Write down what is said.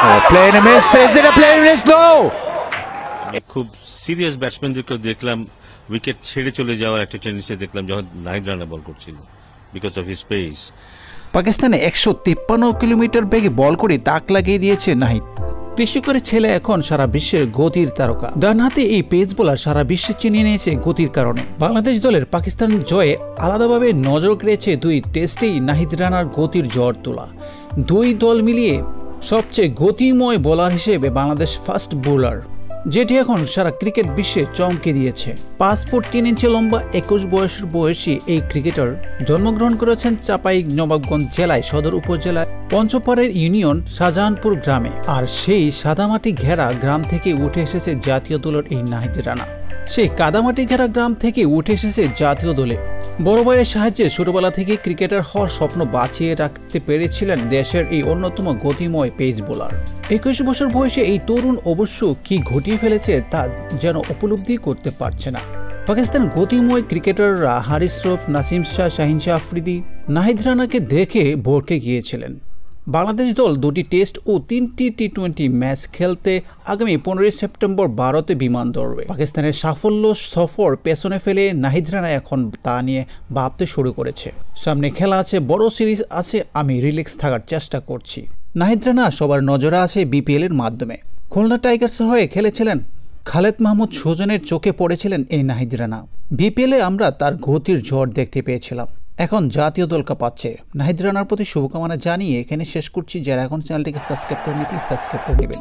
Playing a miss. Is it a playing miss? No. খুব serious ব্যাটসম্যানদেরকে দেখলাম wicket ছেড়ে চলে যাওয়ার একটা টেন্ডেন্সি দেখলাম যখন নাহিদ রানা বল করছিল বিকজ অফ হিজ পেস। পাকিস্তানে 153 কিলোমিটার বেগে বল করে তাক লাগিয়ে দিয়েছে নাহিদ। কৃষকের ছেলে এখন সারা বিশ্বের গতির তারকা। ডানহাতে এই পেস বোলার সারা বিশ্বে চিনিয়ে নিয়েছে গতির কারণে। বাংলাদেশ দলের পাকিস্তান জয়ে আলাদাভাবে নজর কেড়েছে দুই টেস্টেই নাহিদ রানার গতির ঝড় তোলা। দুই দল মিলিয়ে সবচেয়ে গতিময় বোলার হিসেবে বাংলাদেশ ফাস্ট বোলার, যেটি এখন সারা ক্রিকেট বিশ্বে চমকে দিয়েছে। 5 ফুট 3 ইঞ্চি লম্বা 21 বছর বয়সী এই ক্রিকেটার জন্মগ্রহণ করেছেন চাঁপাই নবাবগঞ্জ জেলায় সদর উপজেলায় পঞ্চপাড়ের ইউনিয়ন শাহজাহানপুর গ্রামে। আর সেই সাদামাটি ঘেরা গ্রাম থেকে উঠে এসেছে জাতীয় দলের এই নাহিদ রানা। সেই কাদামাটি ঘেরা গ্রাম থেকে উঠে এসেছে জাতীয় দলে। বড় ভাইয়ের সাহায্যে ছোটবেলা থেকে ক্রিকেটার হওয়ার স্বপ্ন বাঁচিয়ে রাখতে পেরেছিলেন দেশের এই অন্যতম গতিময় পেস বোলার। 21 বছর বয়সে এই তরুণ অবশ্য কি ঘটিয়ে ফেলেছে তা যেন উপলব্ধি করতে পারছে না। পাকিস্তান গতিময় ক্রিকেটাররা হারিস রফ, নাসিম শাহ, শাহিন শাহ আফ্রিদি নাহিদ রানাকে দেখে ভড়কে গিয়েছিলেন। বাংলাদেশ দল 2টি টেস্ট ও 3টি টি-20 ম্যাচ খেলতে আগামী 15 সেপ্টেম্বর ভারতে বিমান ধরবে। পাকিস্তানের সাফল্য সফর পেছনে ফেলে নাহিদ রানা এখন তা নিয়ে ভাবতে শুরু করেছে। সামনে খেলা আছে, বড় সিরিজ আছে, আমি রিল্যাক্স থাকার চেষ্টা করছি। নাহিদ রানা সবার নজরে আছে বিপিএল এর মাধ্যমে। খুলনা টাইগার্সের হয়ে খেলেছিলেন। খালেদ মাহমুদ সুজনের চোখে পড়েছিলেন এই নাহিদ রানা। বিপিএলে আমরা তার গতির ঝড় দেখতে পেয়েছিলাম। এখন জাতীয় দল কাঁপাচ্ছে। নাহিদ রানার প্রতি শুভকামনা জানিয়ে এখানে শেষ করছি। যারা এখন চ্যানেলটিকে সাবস্ক্রাইব করেনি প্লিজ সাবস্ক্রাইব করে নেবেন।